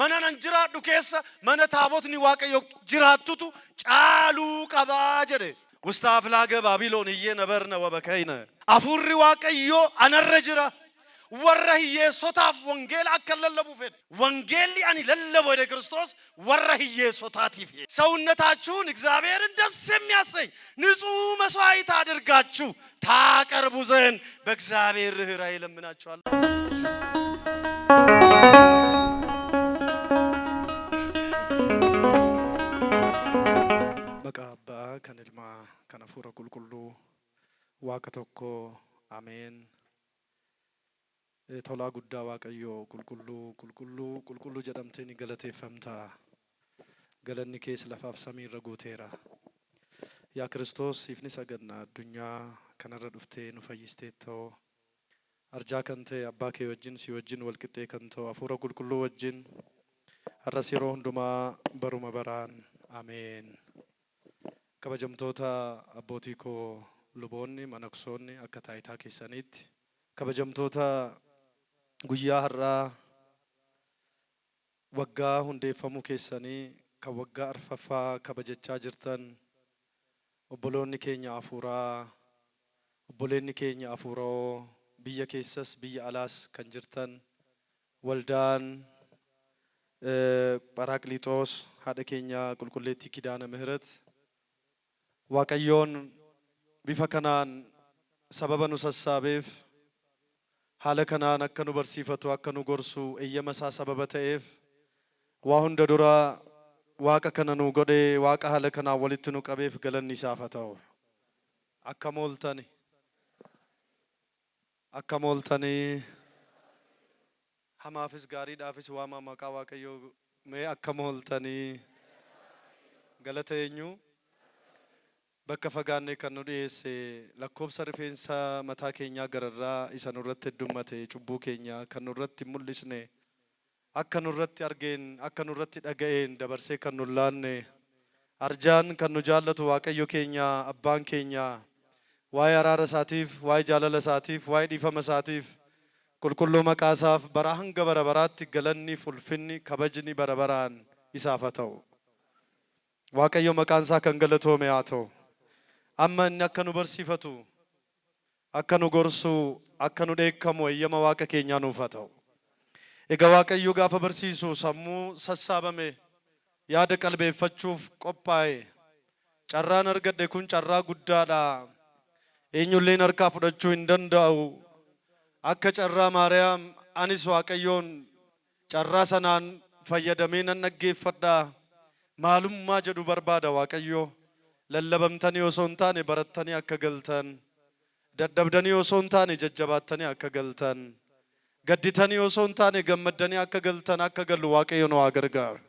Mana nan jiraadhu keessa mana taabotni waaqayyo jiraattutu caaluu qabaa jedhe. Wustaaf laaga Baabiloon hiyyee nabarna wabakayna. Afurri waaqayyo anarra jira. warra hiyyeessotaaf wangeela akka lallabu fedhe. Wangeelli ani lallabu ወደ ክርስቶስ warra hiyyeessotaatiif ሰውነታችሁን እግዚአብሔርን ደስ የሚያሰኝ ንጹህ መስዋዕት አድርጋችሁ ታቀርቡ ዘንድ በእግዚአብሔር ርኅራኄ እለምናችኋለሁ። በቃባ ከንልማ ከነፉረ ቁልቁሉ ዋቀቶኮ አሜን። Tolaa guddaa waaqayyoo qulqulluu jedhamtee ni galateeffamta. Galanni kees lafaaf samii irra guuteera. Yaa Kiristoos siifni saganna addunyaa kanarra dhuftee nu fayyisteettoo arjaa kan ta'e abbaa kee wajjin si wajjin walqixxee kan ta'u hafuura qulqulluu wajjin har'as yeroo hundumaa baruma baraan ameen. Kabajamtoota abbootii koo luboonni manaksoonni akka taayitaa keessaniitti kabajamtoota guyyaa har'aa waggaa hundeeffamuu keessanii kan waggaa arfaffaa kabajachaa jirtan obboloonni keenya afuuraa obboleenni keenya afuuroo biyya keessas biyya alaas kan jirtan waldaan Pharaklitos haadha keenya qulqulleettii Kidaana ምህረት waaqayyoon bifa kanaan sababa nu sassaabeef haala kanaan akka nu barsiifatu akka nu gorsu eeyyama isaa sababa ta'eef waa hunda dura waaqa kana nu godhe waaqa haala kanaan walitti nu qabeef galanni isaaf haa ta'u. Akka mooltanii hamaafis gaariidhaafis waama maqaa waaqayyoo mee akka mooltanii galata eenyu bakka fagaanne kan nu dhiyeesse lakkoobsa rifeensa mataa keenyaa gararraa isa nurratti heddummate cubbuu keenya kan nurratti mul'isne akka nurratti argeen akka nurratti dhaga'een dabarsee kan nu laanne arjaan kan nu jaallatu waaqayyo keenya abbaan keenya waa'ee araara isaatiif waa'ee jaalala isaatiif waa'ee dhiifama isaatiif qulqulluu maqaa isaaf bara hanga bara baraatti galanni ulfinni kabajni bara baraan isaaf haa ta'u. Waaqayyo maqaan isaa kan galatoome haa ta'u. Amma inni akka nu barsiifatu akka nu gorsu akka nu dheekkamu eeyyama waaqa keenyaa nuuf haa ta'u. Egaa waaqayyo gaafa barsiisu sammuu sassaabame yaada qalbeeffachuuf qophaa'e carraan argadhe kun carraa guddaadha. Eenyulleen harkaa fudhachuu hin danda'u. Akka carraa Maariyaam anis waaqayyoon carraa sanaan fayyadamee nan dhaggeeffadha. Maalummaa jedhu barbaada waaqayyo. Lallabamtanii osoo hin taane barattanii akka galtan, dadhabdanii osoo hin taane jajjabaattanii akka galtan, gadditanii osoo hin taane gammaddanii akka galtan akka gallu waaqayyo nu haa gargaaru.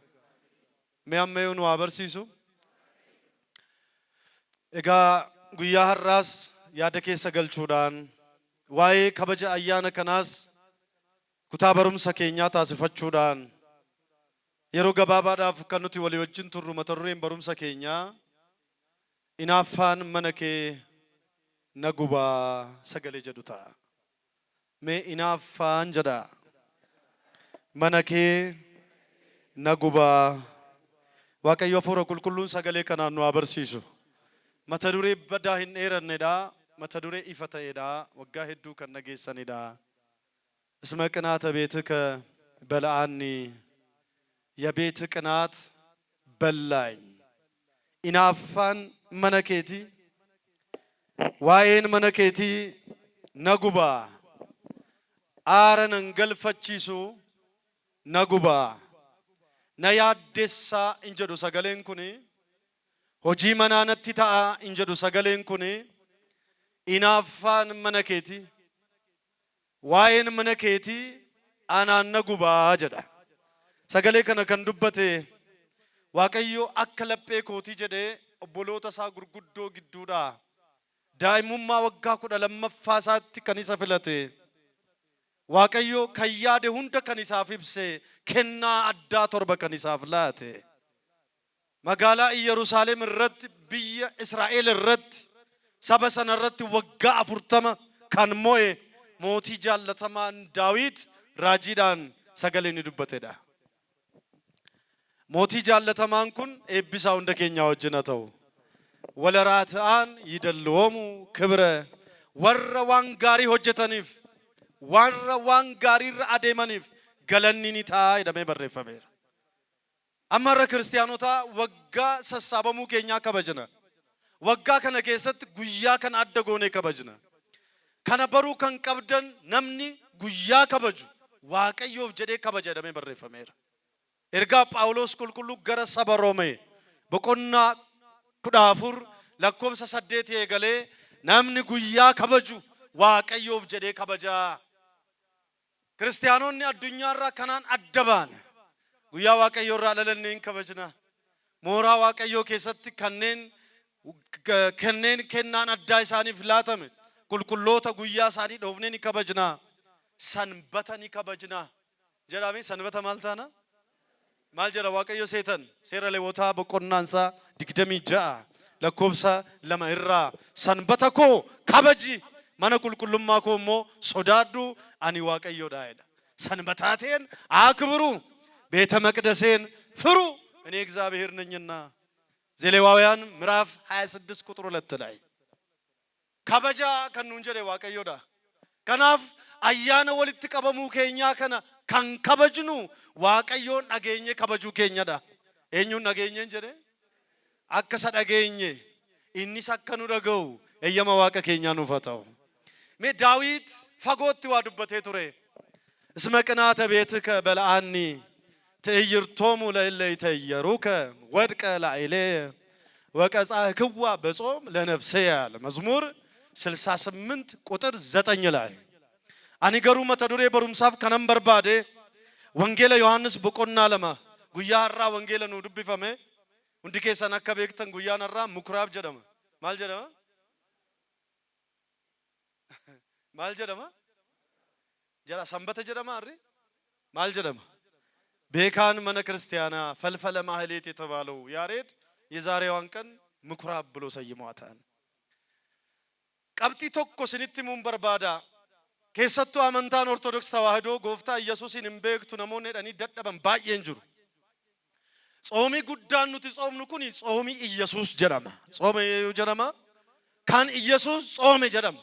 Mee ammayuu nu haa barsiisu. Egaa guyyaa har'aas yaada keessa galchuudhaan waa'ee kabaja ayyaana kanaas kutaa barumsa keenyaa taasifachuudhaan yeroo gabaabaadhaaf kan nuti walii wajjin turru mata dureen barumsa keenyaa Inaaffaan mana kee na gubaa sagalee jedhu ta'a. Mee inaaffaan jedha mana kee na gubaa. Waaqayyo hafuura qulqulluun sagalee kanaan nu haa barsiisu. Mata duree badaa hin dheerannedha. Mata duree ifa ta'edha. Waggaa hedduu kan dhageessanidha. እስመ ቅናተ ቤትከ በልዓኒ የቤት ቅናት በላኝ. Inaaffaan mana keetii waa'een mana keetii na gubaa aara nan galfachiisu na gubaa na yaaddessaa in jedhu sagaleen kuni hojii manaa natti ta'a in jedhu sagaleen kuni inaaffaan mana keetii waa'een mana keetii anaan na gubaa jedha. Sagalee kana kan dubbate waaqayyo akka laphee kootii jedhee obboloota isaa gurguddoo gidduudha daa'imummaa waggaa 12 isaatti kan isa filate waaqayyo kan yaade hunda kan isaaf ibse kennaa addaa 7 kan isaaf laate magaalaa Yerusaalem irratti biyya Israa'el irratti saba sana irratti waggaa 40 kan mo'e mootii jaallatamaan Daawit raajiidhaan sagalee ni dubbatedha. mootii jaallatamaan kun eebbisaa hunda keenyaa wajjin haa ta'u. Walaraata'an yidalloomu kibra warra waan gaarii hojjetaniif warra waan gaarii irra adeemaniif galanni ni ta'a jedhamee barreeffameera. Amma irra kiristaanota waggaa sassaabamuu keenyaa kabajna. Waggaa kana keessatti guyyaa kana adda goonee kabajna. Kana baruu kan qabdan namni guyyaa kabaju Waaqayyoof jedhee kabaja jedhamee barreeffameera. Ergaa Phaawulos qulqulluu gara saba Roomee boqonnaa 14 lakkoofsa 8 eegalee namni guyyaa kabaju Waaqayyoof jedhee kabajaa. Kiristaanonni addunyaarraa kanaan adda ba'an guyyaa Waaqayyoo irraa dhalannee hin kabajna. Mooraa Waaqayyoo keessatti kanneen kennaan addaa isaaniif laatame qulqulloota guyyaa isaanii dhoofnee ni kabajna. Sanbata ni kabajna. Jedhame sanbata maal taana? Maal jedha Waaqayyo seetan? Seera Lewwotaa boqonnaansaa 26 lakkoofsa 2 irraa sanbata koo kabaji mana qulqullummaa koo immoo sodaadhu ani Waaqayyoodha jedha. Sanbataateen አክብሩ ቤተ መቅደሴን ፍሩ እኔ እግዚአብሔር ነኝና። ዘሌዋውያን ምዕራፍ 26 ቁጥር 2 ላይ ከበጃ ከኑን ጀደ Waaqayyoodha. Kanaaf ayyaana walitti qabamuu keenya kana kan kabajnu Waaqayyoon dhageenye kabajuu keenyadha. Eenyuun dhageenyeen jedhe? Akka isa dhageenye innis akka nu dhaga'u eeyyama Waaqa keenyaa nuuf haa ta'u. Mee Daawit fagootti waa dubbatee ture. እስመ ቅንዓተ ቤትከ በልዓኒ ትዕይርቶሙ ለእለ ይትዔየሩከ ወድቀ ላዕሌየ ወቀጻዕክዋ በጾም ለነፍስየ አለ። መዝሙር 68 ቁጥር 9 ላይ ani garuu mata duree barumsaaf kanan barbaade wangeela Yohaannis boqonnaa 2 guyyaa har'aa wangeela nu dubbifame hundi keessan akka beektan guyyaan har'aa mukuraab jedhama. Maal jedhama? Maal jedhama? Jara sanbata jedhama har'i? Maal jedhama? ቤካን መነ ክርስቲያና ፈልፈለ ማህሌት የተባለው ያሬድ የዛሬዋን ቀን ምኩራብ ብሎ ሰይሟታል። ቀብጢ ቶኮ ስኒቲ ሙን በርባዳ ኬሰቱ አመንታን ኦርቶዶክስ ተዋህዶ ጎፍታ ኢየሱስን እንበክቱ ነሞኔ ዳኒ ደደበን ባየን ጅሩ ጾሚ ጉዳን ኑቲ ጾምኑ ኩኒ ጾሚ ኢየሱስ ጀራማ ጾመ ጀራማ ካን ኢየሱስ ጾመ ጀራማ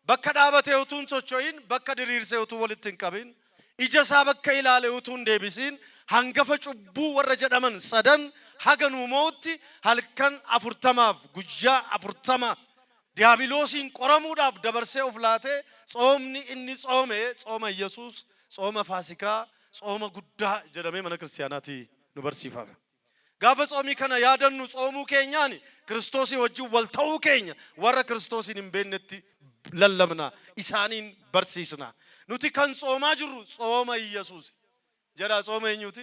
በከ ዳበቴውቱን ቾቾይን በከ ድሪርሴውቱ ወልትን ቀቢን ኢጀሳ በከ ኢላለውቱን ዴቢሲን ሃንገፈ ጩቡ ወረ ጀዳመን ሰደን ሀገኑ ሞቲ halkan afurtamaaf guyyaa 40 ዲያብሎስን ቆረሙዳፍ ደበርሴ ኦፍላቴ ጾምኒ እኒ ጾመ ጾመ ኢየሱስ ጾመ ፋሲካ ጾመ ጉዳ ጀደሜ መነ ክርስቲያናቲ ኑ በርሲፋ ጋፈ ጾሚ ከነ ያደኑ ጾሙ ኬኛኒ ክርስቶስ ወጅ ወልተው ኬኛ ወረ ክርስቶስን እንበነቲ ለለምና ኢሳኒን በርሲስና ኑቲ ከን ጾማ ጅሩ ጾመ ኢየሱስ ጀራ ጾመ ኙቲ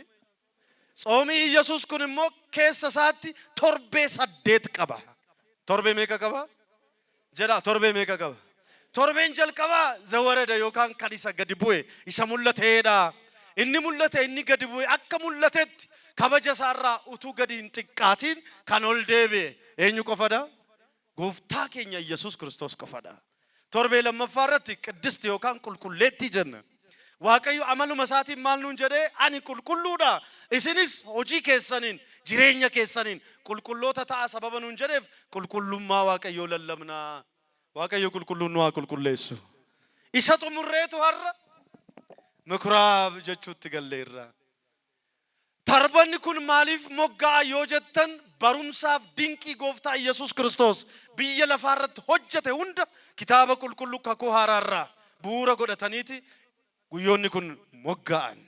ጾሚ ኢየሱስ ኩንሞ ከሰሳቲ ቶርቤ ሰዴት ቀባ ቶርቤ ሜከ ቀባ ጀራ ቶርቤ ሜከ ቀባ ቶርቤን ጀልቀባ ዘወረደ ዮካን ከዲሰ ገድቡይ ይሰሙለተ ሄዳ እኒ ሙለተ እኒ ገድቡይ አከ ሙለተት ከበጀሳራ ኡቱ ገዲን ጥቃቲን ካኖልዴቤ ኤኙ ቆፈዳ ጎፍታ ኬኛ ኢየሱስ ክርስቶስ ቆፈዳ ቶርቤ ለመፋረት ቅድስት ዮካን ቁልቁሌቲ ጀነ ዋቀዩ አመሉ መሳቲ ማልኑን ጀደ አኒ ቁልቁሉዳ እስኒስ ሆጂ ከሰኒን ጅሬኛ ከሰኒን ቁልቁሎታ ታ ሰበበኑን ጀደፍ ቁልቁሉማ ዋቀዩ ለለምና ዋቀዩ ቁልቁሉን ነው ቁልቁሌሱ ኢሰጡ ሙሬቱ ሀረ ምኩራብ ጀቹት ገለይራ ተርበን ኩን ማሊፍ ሞጋ ዮጀተን barumsaaf dinqii gooftaa ኢየሱስ ክርስቶስ biyya lafaarratti hojjete hunda kitaaba qulqulluu kakuu haaraarraa bu'uura godhataniiti guyyoonni kun moggaa'an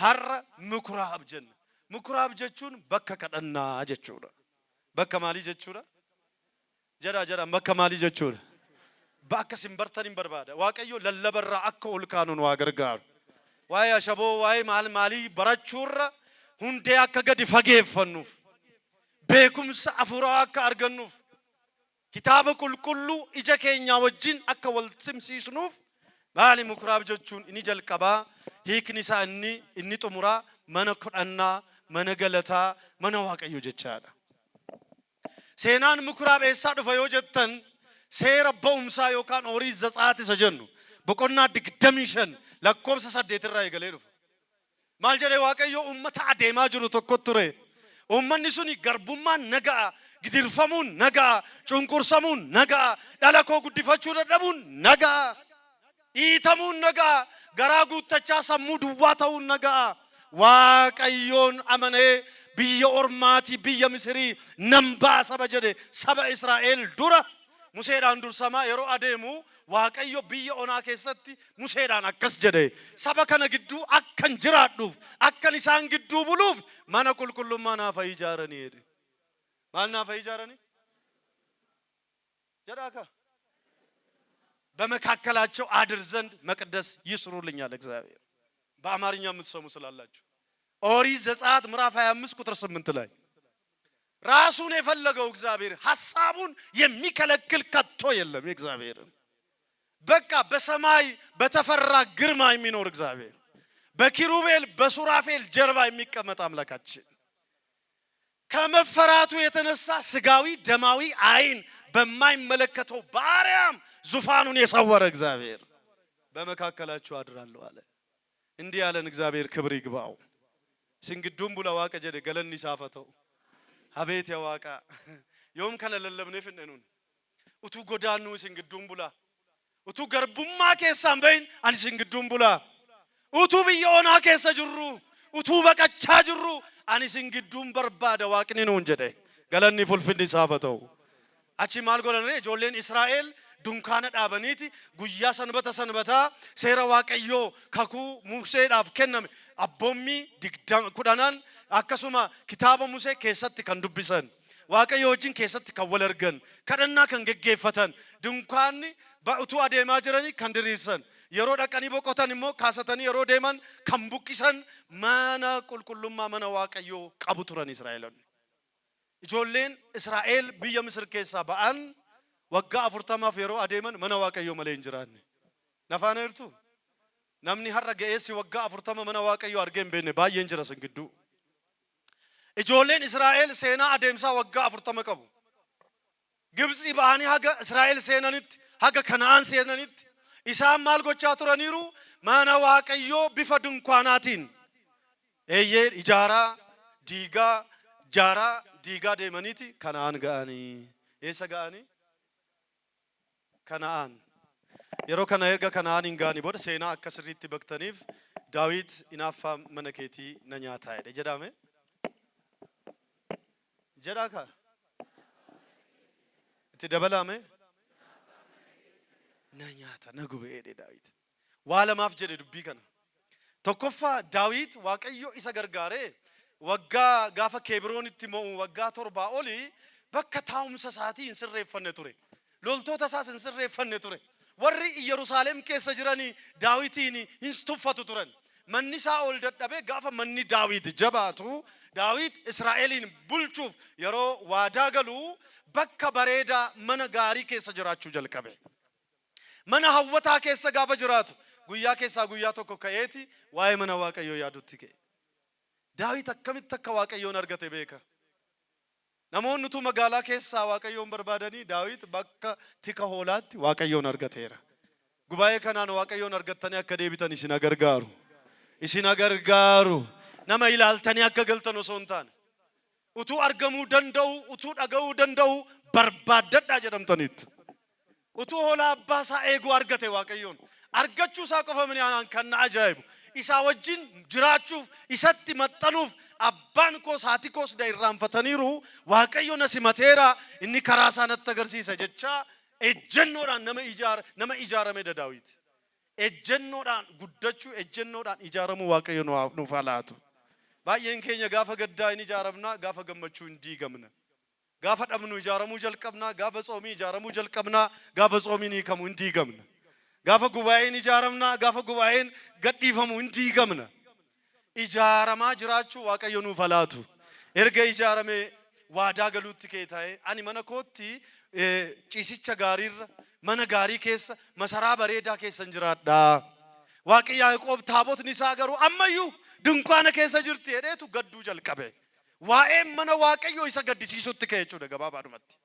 har'a ምኩራብ jenna. ምኩራብ jechuun bakka kadhannaa jechuudha. Bakka maalii jechuudha? jedha bakka maalii jechuudha? bakka simbartaniin barbaada. Waaqayyo lallabarraa akka ol kaanuun waa gargaaru. Waa'ee ashaboo waa'ee maalii barachuurra hundee akka gadi fageeffannuuf beekumsa afuuraa akka argannuuf kitaaba qulqulluu ija keenya wajjin akka wal simsiisnuuf maali ምኩራብ jechuun inni jalqabaa hiikni isaa inni xumuraa mana kadhannaa mana galataa mana waaqayyo jechaadha. Seenaan ምኩራብ eessaa dhufa yoo jettan seera ba'umsaa yookaan horii Zatsaat isa jennu boqonnaa 25 lakkoofsa 8 irraa eegalee dhufa. maal jedhee waaqayyo ummata adeemaa jiru tokko ture. Ummanni suni garbummaan nagaa, gidirfamuun nagaa, cunqursamuun nagaa, dhala koo guddifachuu dadhabuun nagaa, dhiitamuun nagaa, garaa guuttachaa sammuu duwwaa ta'uun nagaa. Waaqayyoon amanee biyya ormaati biyya Misrii nan baasa jedhe saba Israa'el dura Museedhaan dursamaa yeroo adeemu waaqayyo biyya onaa keessatti Museedhaan akkas jedhe saba kana gidduu akkan jiraadhuuf akkan isaan gidduu buluuf mana qulqullummaa naaf ijaaranii jedhe. Maal naaf ijaaranii? ጀዳካ በመካከላቸው አድር ዘንድ መቅደስ ይስሩልኛል እግዚአብሔር። በአማርኛ የምትሰሙ ስላላችሁ ኦሪት ዘጸአት ምዕራፍ 25 ቁጥር 8 ላይ ራሱን የፈለገው እግዚአብሔር ሐሳቡን የሚከለክል ከቶ የለም። እግዚአብሔር በቃ በሰማይ በተፈራ ግርማ የሚኖር እግዚአብሔር በኪሩቤል በሱራፌል ጀርባ የሚቀመጥ አምላካችን ከመፈራቱ የተነሳ ስጋዊ ደማዊ አይን በማይመለከተው ባሪያም ዙፋኑን የሰወረ እግዚአብሔር በመካከላችሁ አድራለሁ አለ። እንዲህ ያለን እግዚአብሔር ክብር ይግባው። ሲንግዱም ቡላ ዋቀ ጀደ ገለኒ ሳፈተው አቤት ያዋቃ ዮም ከለለለብነ ፍነኑን ኡቱ ጎዳኑ ሲንግዱም ቡላ ኡቱ ገርቡማ ከሳም በይን አን ሲንግዱም ቡላ ኡቱ ቢዮና ከሰ ጅሩ ኡቱ በቀቻ ጅሩ አን ሲንግዱም በርባደ ዋቅኒ ነው እንጀደ ገለኒ ፉልፍንዲ ሳፈተው አቺ ማልጎለነ ጆሌን እስራኤል ዱንካነ ዳበኒቲ ጉያ ሰንበታ ሴራ ዋቀዮ ካኩ ሙሴዳፍ ከነም አቦሚ ዲግዳም ኩዳናን አከሱማ ኪታበ ሙሴ ከሰት ከንዱብሰን ዋቀዮችን ከሰት ከወለርገን ከደና ከንገገፈተን ዱንካን ባኡቱ አዴማ ጅረኒ ከንድሪሰን የሮ ዳቀኒ ቦቆተን ሞ ካሰተኒ የሮ ዴማን ከምቡቂሰን ማና ቁልቁሉማ ማና ዋቀዮ ቀቡቱረን እስራኤልን ኢጆሌን እስራኤል ብየ ምስር ከሳ ባአን ወጋ አፍርታማፍ የሮ አዴመን ማና ዋቀዮ መለ እንጅራን ነፋነርቱ namni har'a geessi waggaa 40 mana waaqayyo argeen beene baay'een jira singiddu ijoolleen Israa'el seenaa adeemsaa waggaa 40 qabu Gibxi baani haga Israa'el seenanitti haga Kana'aan seenanitti isaan maal gochaa turaniiru mana waaqayyo bifa dunkaanaatiin eeyyee ijaaraa diigaa deemaniiti Kana'aan ga'anii eessa ga'anii Kana'aan yeroo kana erga Kana'aan ingaani boda seenaa akka sirriitti baktaniif Daawit inaaffaa mana keetii na nyaataa jedhe jedhame jedhaaka itti dabalame na nyaata na gube jedhe Daawit waa lamaaf jedhe dubbii kana tokkoffaa Daawit waaqayyo isa gargaaree waggaa gaafa Kebroonitti moo waggaa 7 oli bakka taa'umsa isaatii hin sirreeffanne ture loltoota isaas hin sirreeffanne ture warri ኢየሩሳሌም keessa jirani ዳዊትን ይንስቱፈቱ turan manni ሳኦል dadhabe gaafa manni ዳዊት ጀባቱ ዳዊት እስራኤልን bulchuuf yeroo waadaa galu bakka bareeda mana gaarii keessa jiraachuu jalqabe mana hawwataa keessa gaafa jiraatu guyyaa keessa guyyaa tokko ka'eeti waa'ee mana waaqayyoo yaadutti ka'e ዳዊት akkamitti akka waaqayyoon argate beeka namoonni tu magaalaa keessa waaqayyoon barbaadanii Daawit bakka tika hoolaatti waaqayyoon argateera gubaa'ee kanaan waaqayyoon argattanii akka deebitan isin agargaaru nama ilaaltanii akka galtan osoo hin taane utuu argamuu danda'u utuu dhaga'uu danda'u barbaadadhaa jedhamtaniitti utuu hoolaa abbaa isaa eeguu argate waaqayyoon argachuu isaa qofa min aanaan kan na ajaa'ibu isaa wajjin jiraachuuf isatti maxxanuuf abbaan koos haati koos da irraanfataniiru waaqayyo na simateera inni karaa isaanitti agarsiisa jecha ejjennoodhaan nama ijaarame Daawit ejjennoodhaan guddachuu ejjennoodhaan ijaaramu waaqayyo nuuf laatu baay'een keenya gaafa gaddaa in ijaaramna gaafa gammachuu hin diigamna gaafa dhabnu ijaaramuu jalqabna gaafa xoomii ijaaramuu jalqabna gaafa xoomiin hiikamu hin diigamna gaafa gubaa'een ijaaramna gaafa gubaa'een gadhiifamu hin diigamna ijaaramaa jiraachuu waaqayyo nuuf laatu erga ijaarame waadaa galuutti kee ta'e ani mana kootti ciisicha gaariirra mana gaarii keessa masaraa bareedaa keessa jiraadha waaqayyo Yaaqoob taabotni isaa garuu ammayyuu dunkaana keessa jirti jedheetu gadduu jalqabe waa'ee mana waaqayyo isa gaddisiisutti kee jechuudha gabaabaadhumatti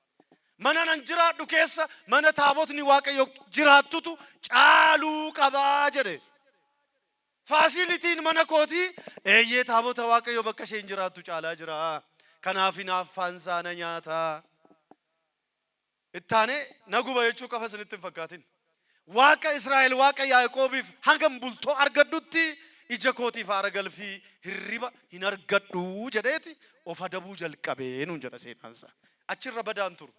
mana nan jiraadhu keessa mana taabotni waaqayyo jiraattutu caaluu qabaa jedhe faasilitiin mana kootii eeyyee taabota waaqayyo bakka isheen jiraattu caalaa jira. Kanaaf hinaaffaan saana nyaataa. Ittaane naguba jechuu qofa isinitti hin fakkaatin. Waaqa Israa'el waaqa Yaaqoobiif hangam bultoo argaddutti ija kootiif aara galfii hirriba hin argadhu jedheeti of adabuu jalqabee nuun jedha seenaansa. Achirra badaan turu.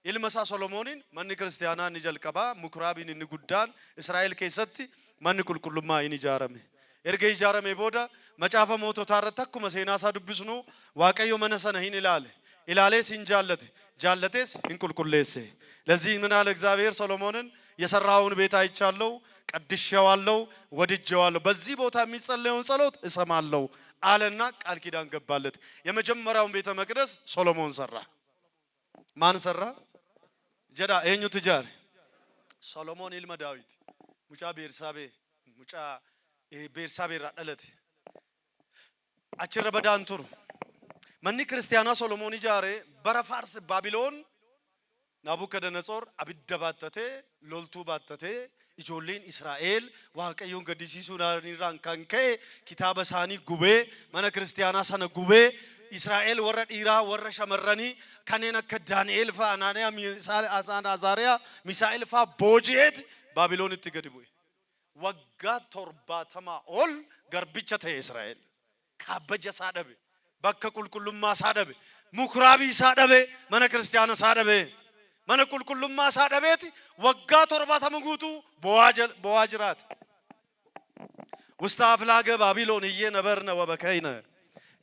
Ilma isaa Solomoonin manni kiristaanaa ni jalqabaa, mukuraabiin inni guddaan Israa'el keessatti manni qulqullummaa hin ijaarame. Erga ijaarame booda macaafa moototaa irratti akkuma seenaa isaa dubbisnu Waaqayyo mana sana hin ilaale. Ilaalees hin jaallate, jaallatees hin qulqulleesse. ለዚህ ምን አለ እግዚአብሔር ሰሎሞንን የሰራውን ቤት አይቻለሁ፣ ቀድሼዋለሁ፣ ወድጄዋለሁ፣ በዚህ ቦታ የሚጸለየውን ጸሎት እሰማለሁ አለና ቃል ኪዳን ገባለት። የመጀመሪያውን ቤተ መቅደስ ሶሎሞን ሰራ። ማን ሰራ? ጀዳ ኤኙ ትጃር ሶሎሞን ኢልማ ዳዊት ሙጫ ቤርሳቤ ሙጫ ቤርሳቤ ራደለት አችረ በዳንቱር መኒ ክርስቲያና ሶሎሞን ጃሬ በረፋርስ ባቢሎን ናቡከደነጾር አብደ ባተቴ ሎልቱ ባተቴ ijoolleen Israa'el waaqayyoon gaddisiisuudhaan kan ka'e kitaaba isaanii gubee mana kiristaanaa sana gubee Israa'el warra dhiiraa warra shamarranii kanneen akka Daani'eel fa'a Anaaniyaa Azaariyaa Misaa'el fa'a booji'eet Baabiloonitti gadi bu'e. Waggaa 70 ol garbicha ta'e Israa'el. Kaabbaja isaa dhabe, bakka qulqullummaa isaa dhabe, mukuraabii isaa dhabe, mana kiristaanaa isaa dhabe. Mana qulqullummaa isaa dhabeeti waggaa 70 guutuu bo'aa jiraate. ውስተ አፍላገ ባቢሎን እየነበርነ ወበከይነ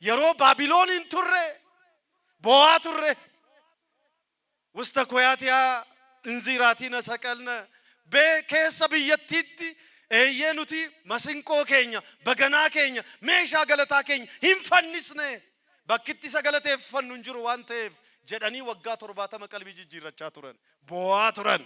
yeroo Baabiloonin turre bo'aa turre ውስተ ኮያቲያ እንዚራቲነ ሰቀልነ keessa biyyattiitti eeyyee nuti masinqoo keenya baganaa keenya meeshaa galataa keenya hin fannisne bakkitti isa galateeffannu hin jiru waan ta'eef jedhanii waggaa 70 qalbii jijjiirrachaa turan bo'aa turan.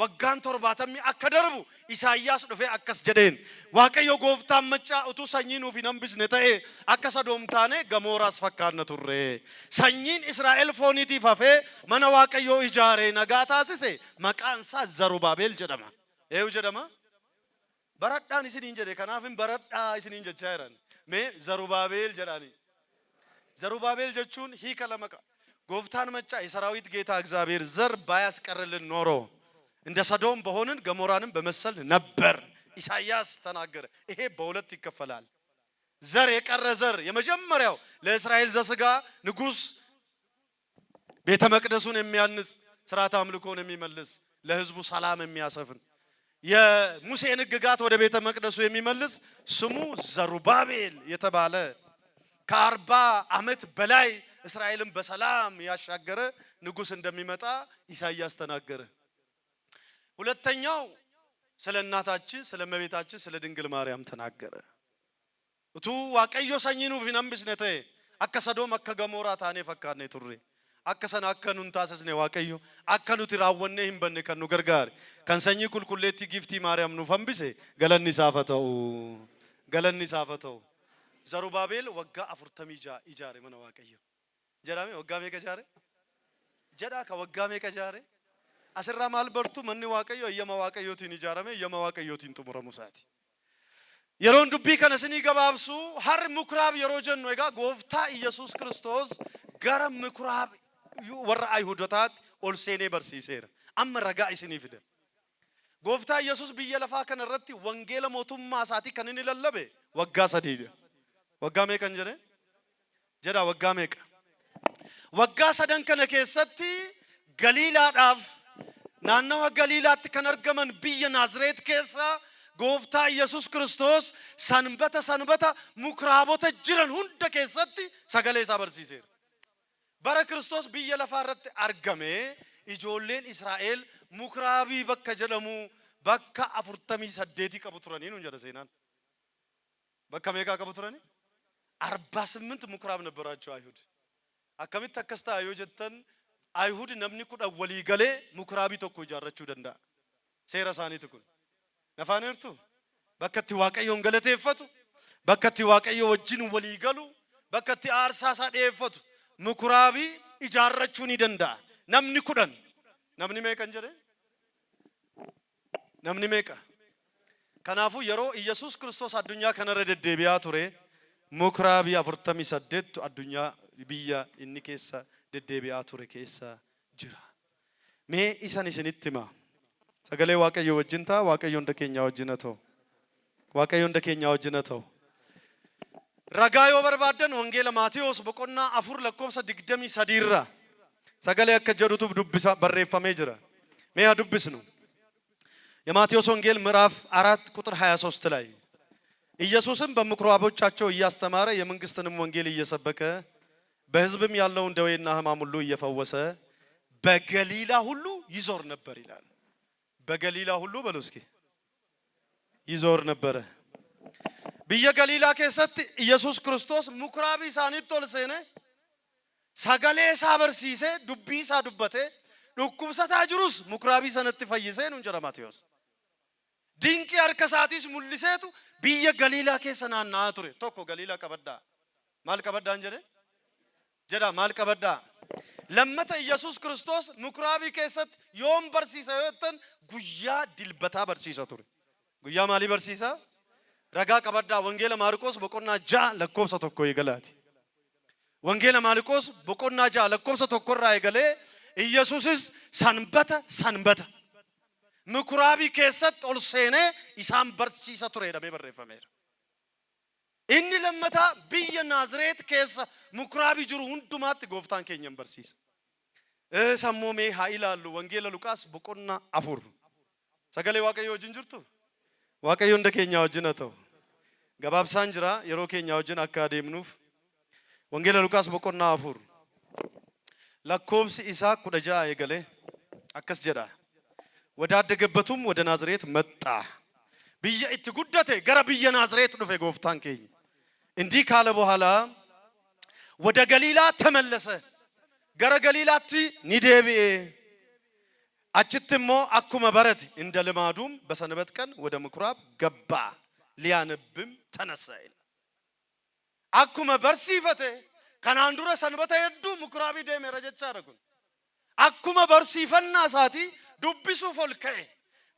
Waggaan 70 akka darbu Isaayyaas dhufee akkas jedheen Waaqayyo gooftaan machaa utuu sanyiin nuuf hin hambisne ta'e akka Sodoomtaane Gamooraas fakkaanna turre. Sanyiin Israa'el fooniitiif hafee mana Waaqayyoo ijaaree nagaa taasise maqaan isaa Zarubaabel jedhama. Eenyu jedhama? Baradhaan isiniin jedhe kanaaf hin baradhaa isiniin jechaa jiran. Mee Zarubaabel jedhani. Zarubaabel jechuun hiika lama qaba. ጎፍታን መጫ የሰራዊት ጌታ እግዚአብሔር ዘር ባያስቀርልን ኖሮ እንደ ሰዶም በሆንን ገሞራንም በመሰል ነበር። ኢሳይያስ ተናገረ። ይሄ በሁለት ይከፈላል። ዘር የቀረ ዘር የመጀመሪያው ለእስራኤል ዘስጋ ንጉስ ቤተ መቅደሱን የሚያንጽ ሥርዓተ አምልኮን የሚመልስ ለህዝቡ ሰላም የሚያሰፍን የሙሴን ሕግጋት ወደ ቤተ መቅደሱ የሚመልስ ስሙ ዘሩባቤል የተባለ ከ40 ዓመት በላይ እስራኤልን በሰላም ያሻገረ ንጉስ እንደሚመጣ ኢሳይያስ ተናገረ። ሁለተኛው ስለ እናታችን ስለ እመቤታችን ስለ ድንግል ማርያም ተናገረ። እቱ ዋቀዮ ሰኝኑ ፊነምብስነተ አከ ሰዶም አከ ገሞራ ታኔ ፈካነ ቱሬ አከሰን አከኑን ታሰስነ ዋቀዮ አከኑት ራወነ ሂምበነ ከኑ ገርጋር ከንሰኝ ኩልኩሌቲ ጊፍቲ ማርያም ኑ ፈምብሴ ገለኒ ሳፈተው ዘሩባቤል ወጋ 40 ኢጃሬ መነ ዋቀዮ ጀራሜ ወጋ ሜቀ ጃሬ ጀዳ ከወጋ ሜቀ ጃሬ አስራ ማልበርቱ መኒ ዋቀዮ የማ ዋቀዮቲን ኢጃራሜ የማ ዋቀዮቲን ጥሙረሙሳቲ የሮን ዱቢ ከነስኒ ገባብሱ ሀር ሙክራብ የሮጀን ነው ጋ ጎፍታ ኢየሱስ ክርስቶስ ጋራ ሙክራብ ወራ አይሁዶታት ኦልሴኔ በርሲሴር አመረጋ ኢስኒ ፍደ ጎፍታ ኢየሱስ ቢየለፋ ከነረቲ ወንጌለ ሞቱማ ሳቲ ከነኒ ለለበ ወጋ ሰዲደ ወጋ ሜቀን ጀነ ጀዳ ወጋ ሜቀ ወጋ ሰደን ከነ ከሰቲ ገሊላዳፍ ናናው ገሊላት ከነርገመን ቢየ ናዝሬት ከሳ ጎፍታ ኢየሱስ ክርስቶስ ሰንበተ ሙክራቦተ ጅረን ሁንደ ከሰቲ ሰገሌ ሳበርሲሴር በረ ክርስቶስ ቢየ ለፋረት አርገሜ ኢጆሌን እስራኤል ሙክራቢ በከ ጀለሙ በከ 48 ቀቡትረኒ ነው ጀረሰይናን በከ ሜጋ ቀቡትረኒ 48 ሙክራብ ነበራቸው አይሁድ አከሚት ተከስታ አዮጀተን አይሁድ ነምኒ ኩዳ ወሊ ገሌ ሙክራቢ ተኮ ጃረቹ ደንዳ ሴራሳኒት ኩን ነፋነርቱ በከቲ ዋቀዮን ገለቴፈቱ በከቲ ዋቀዮ ወጅን ወሊ ገሉ በከቲ አርሳሳ ዴፈቱ ሙክራቢ ኢጃረቹኒ ደንዳ ነምኒ ኩዳን ነምኒ ሜቀን ጀደ ነምኒ ሜቀ ከናፉ የሮ ኢየሱስ ክርስቶስ አዱኛ ከነረ ደደቢያ ቱሬ ሙክራቢ አፍርተሚ ሰደት አዱኛ ብያ ኢኒ ኬሳ ደደቢያ ቱሬ ኬሳ ጅራ ሜ ኢሳን ኢስኒትማ ሰገሌ ዋቀዮ ወጅንታ ዋቀዮ እንደከኛ ወጅነተው ዋቀዮ እንደከኛ ወጅነተው ረጋዮ በርባደን ወንጌል ማቴዎስ በቆና አፉር ለኮብሰ ድግደሚ ሰዲራ ሰገሌ አከጀሩቱ ዱብሳ በሬፋሜ ጅራ ሜ ዱብስ ነው የማቴዎስ ወንጌል ምዕራፍ 4 ቁጥር 23 ላይ ኢየሱስም በምኩራቦቻቸው እያስተማረ የመንግስትንም ወንጌል እየሰበከ በሕዝብም ያለውን ደዌና ሕማም ሁሉ እየፈወሰ በገሊላ ሁሉ ይዞር ነበር ይላል። በገሊላ ሁሉ በሉ እስኪ ይዞር ነበር። በየገሊላ ከሰት ኢየሱስ ክርስቶስ ምኩራቢ ሳኒቶል ሰነ ሰገሌ ሳበርሲሴ ዱቢሳ ዱበቴ ዱኩምሰታ ጅሩስ ምኩራቢ ሰነት ፈይሰ ነው እንጀራ ማቴዎስ ድንቅ አርከሳቲስ ሙልሴቱ በየገሊላ ከሰናና ቱሬ ቶኮ ገሊላ ቀበዳ ማል ቀበዳ እንጀረ ጀዳ ማል ቀበዳ ለመተ ኢየሱስ ክርስቶስ ምኩራቢ ከሰት ዮም በርሲሳ ወተን ጉያ ድልበታ በርሲሳ ቱሬ ጉያ ማሊ በርሲሳ ረጋ ቀበዳ ወንጌል ማርቆስ በቆና ጃ ለኮብሰ ቶኮ ይገላቲ ወንጌል ማርቆስ በቆና ጃ ለኮብሰ ቶኮራ ይገለ ኢየሱስስ ሰንበተ ምኩራቢ ከሰት ኦልሴኔ ኢሳም በርሲሳ ቱሬ ደሜ በረፈሜር ኢኒ ለመታ ብየ ናዝሬት ከሰ ምኩራቢ ጅሩ ሁንዱማት ጎፍታን ከኛም በርሲሳ ሰሞሜ ሃይላሉ ወንጌል ሉቃስ በቆና አፉር ሰገሌ ዋቀዮ ጅንጅርቱ ዋቀዮ እንደከኛ ወጅነተው ገባብሳን ጅራ የሮ ከኛ ወጅን አካዴምኑፍ ወንጌል ሉቃስ በቆና አፉር ለኮብስ ኢሳ ኩደጃ የገለ አከስ ጀዳ ወዳደገበቱም ወደ ናዝሬት መጣ ብየ እትጉደተ ገረ ብየ ናዝሬት ዱፈ ጎፍታን ከኝ እንዲህ ካለ በኋላ ወደ ገሊላ ተመለሰ ገረ ገሊላቲ ኒዴቢኤ አችትሞ አኩመ በረት እንደ ልማዱም በሰንበት ቀን ወደ ምኩራብ ገባ ሊያነብም ተነሳ አኩመ በርሲፈተ ከናንዱረ ሰንበተ የዱ ምኩራቢ ደም ረጀቻ አረጉን አኩመ በርሲፈና ሳቲ ዱብሱ ፎልከ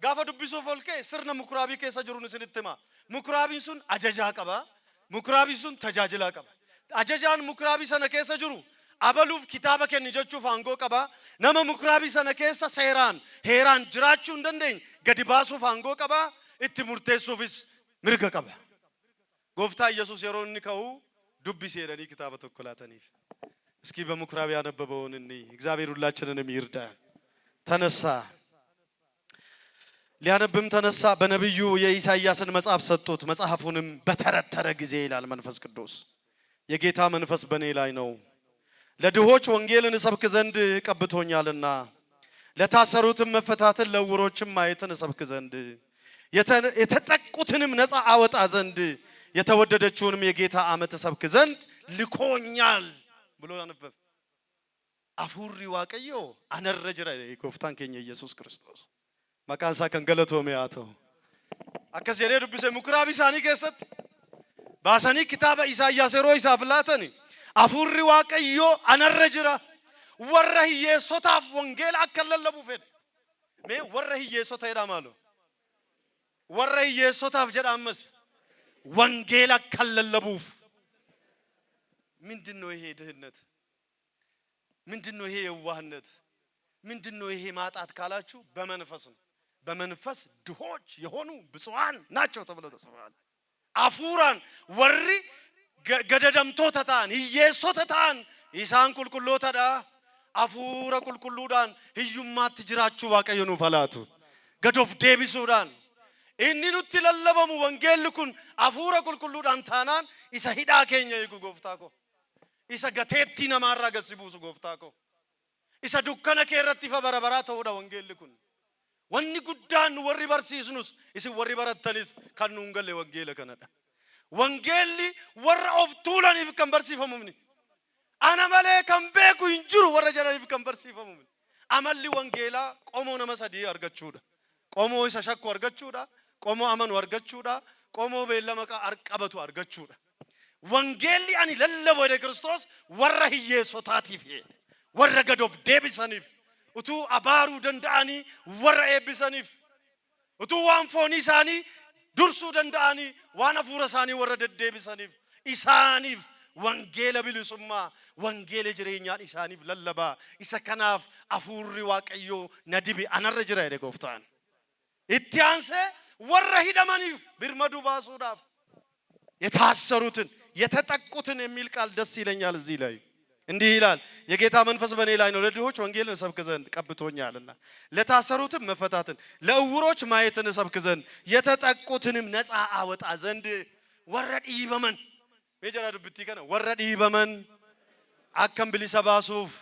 ጋፋ ዱብሱ ፎልከ ስርነ ምኩራቢ ከሰ ጅሩን ስንትማ ምኩራቢን ሱን አጀጃ ቀባ ምኩራቢን ሱን ተጃጅላ ቀባ አጀጃን ምኩራቢ ሰነ ከሰ ጅሩ አበሉፍ ኪታበ ከን ጀቹፍ አንጎ ቀባ ነመ ምኩራቢ ሰነ ከሰ ሰይራን ሄራን ጅራቹ እንደንደኝ ገዲባሱፍ አንጎ ቀባ እቲ ሙርቴሱፍስ ምርገ ቀባ ጎፍታ ኢየሱስ የሮን ከው ዱብስ የደኒ ኪታበ ተኮላተኒፍ እስኪ በምኩራብ ያነበበውን እንይ እግዚአብሔር ሁላችንንም ይርዳ ተነሳ ሊያነብም ተነሳ በነብዩ የኢሳይያስን መጽሐፍ ሰጡት መጽሐፉንም በተረተረ ጊዜ ይላል መንፈስ ቅዱስ የጌታ መንፈስ በኔ ላይ ነው ለድሆች ወንጌልን ሰብክ ዘንድ ቀብቶኛልና ለታሰሩትም መፈታትን ለውሮችም ማየትን ሰብክ ዘንድ የተጠቁትንም ነፃ አወጣ ዘንድ የተወደደችውንም የጌታ ዓመት ሰብክ ዘንድ ልኮኛል ብሎ ያነበብ አፉሪ ዋቀዮ አነረጅራ ጎፍታን ከኛ ኢየሱስ ክርስቶስ መቃንሳ ከንገለቶ ሚያቶ አከስ የሌዱ ቢሰ ምኩራቢ ሳኒ ከሰት ባሳኒ ኪታበ ኢሳይያስ ሮ ኢሳፍላተኒ አፉሪ ዋቀዮ አነረጅራ ወረህየ ሶታፍ ወንጌል አከለለቡ ፈድ ሜ ወረህየ ሶታ ይዳማሉ ወረህየ ሶታፍ ጀዳመስ ወንጌል አከለለቡፍ ምንድነው ይሄ ድህነት ምንድነው ይሄ የዋህነት ምንድነው ይሄ ማጣት ካላችሁ በመንፈስ ድሆች የሆኑ ብፁዓን ናቸው ተብሎ ተጽፏል አፉራን ወሪ ገደደምቶ ተታን ኢየሱስ ተታን ኢሳን ቁልቁሎ ተዳ አፉራ ቁልቁሉዳን ህዩማት ጅራችሁ ዋቀየኑ ፈላቱ ገዶፍ ዴቢሱዳን ኢኒኑት ለለበሙ ወንጌል ኩን አፉራ ቁልቁሉዳን ታናን ኢሳ ሂዳ ከኛ ይጉ ጎፍታኮ ኢሳ ገቴቲ ነማራ ገስቡሱ ጎፍታኮ ኢሳ ዱከነ ከረቲ ፈበረበራ ተወዳ ወንጌል ኩን ወኒ ጉዳን ወሪ በርሲስኑስ ኢሲ ወሪ በረተኒስ ከኑንገለ ወንጌል ከነዳ ወንጌል ወራ ኦፍ ቱላን ይፍ ከንበርሲፈሙምኒ አና ማለ ከንበኩ እንጅሩ ወራ ጀራ ይፍ ከንበርሲፈሙምኒ አመሊ ወንጌላ ቆሞ ነመሰዲ አርገቹዳ ቆሞ ኢሳሸኩ አርገቹዳ ቆሞ አመኑ አርገቹዳ ቆሞ በለመቃ አርቀበቱ አርገቹዳ ወንጌል ያኒ ለለበ ወደ ክርስቶስ ወራ ኢየሱሳቲፍ ወራ ገዶፍ ዴቢሰኒፍ utu abaru dandani warra ebisanif utu wan foni sani dursuu danda'anii waan hafuura isaanii warra deddeebisaniif isaaniif wangeela bilisummaa wangeela jireenyaa isaaniif lallabaa isa kanaaf hafuurri waaqayyoo na dibe anarra jira jedhe gooftaan itti aansee warra hidhamaniif birmadu baasuudhaaf የታሰሩትን የተጠቁትን የሚል ቃል ደስ ይለኛል እዚህ ላይ እንዲህ ይላል የጌታ መንፈስ በእኔ ላይ ነው ለድሆች ወንጌልን እሰብክ ዘንድ ቀብቶኛልና ለታሰሩትም መፈታትን ለዕውሮች ማየትን እሰብክ ዘንድ የተጠቁትንም ነፃ አወጣ ዘንድ ወረድ ይበመን ሜጀራ ዱብቲ ከነ ወረድ ይበመን አከም ብሊሰ ባሱፍ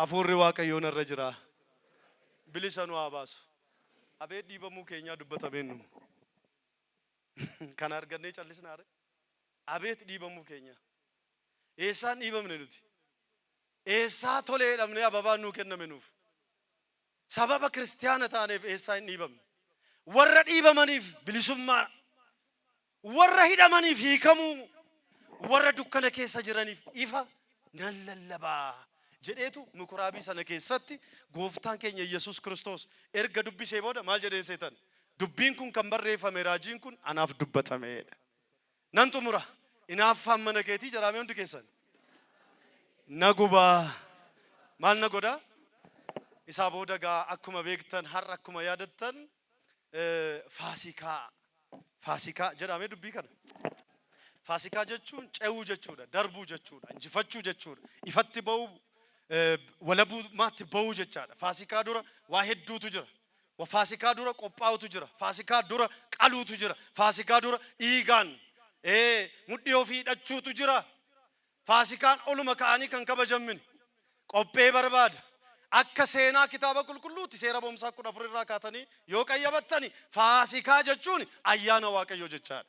አፉሪ ዋቀዮ ነረጅራ ብሊሰኑ አባሱ አቤት ይበሙ ከኛ ዱበተቤኑ kan arganne callisnaare abeet dhiibamuu keenya eessaan dhiibamne nuti eessaa tolee dhabne ababaan nuu kenname nuuf sababa kiristiyaana taaneef eessaa hin dhiibamne warra dhiibamaniif bilisummaa warra hidhamaniif hiikamuu warra dukkana keessa jiraniif ifa nan lallabaa jedheetu mukuraabii sana keessatti gooftaan keenya Yesuus Kiristoos erga dubbisee booda maal jedhee seetan dubbiin kun kan barreeffame raajiin kun anaaf dubbatameedha nan xumura inaaffaan mana keetii jaraamee hundi keessan nagubaa maal nagoda isaa booda gaa akkuma beektan har'a akkuma yaadattan faasikaa jedhamee dubbii kana faasikaa jechuun ce'uu jechuudha darbuu jechuudha injifachuu jechuudha ifatti ba'uu walabuu maatti ba'uu jechaadha faasikaa dura waa hedduutu jira وفاسكا دورا قباوتو جرا فاسكا دورا قالوتو جرا فاسكا دورا إيغان مديو في دچوتو جرا فاسكان أولو مكاني كان كبجمن قبّي برباد أكا سينا كتابة كل سيرا بومسا كنا فريرا كاتني يوك أيابتني فاسكا جچوني أيانا واقع يو جچار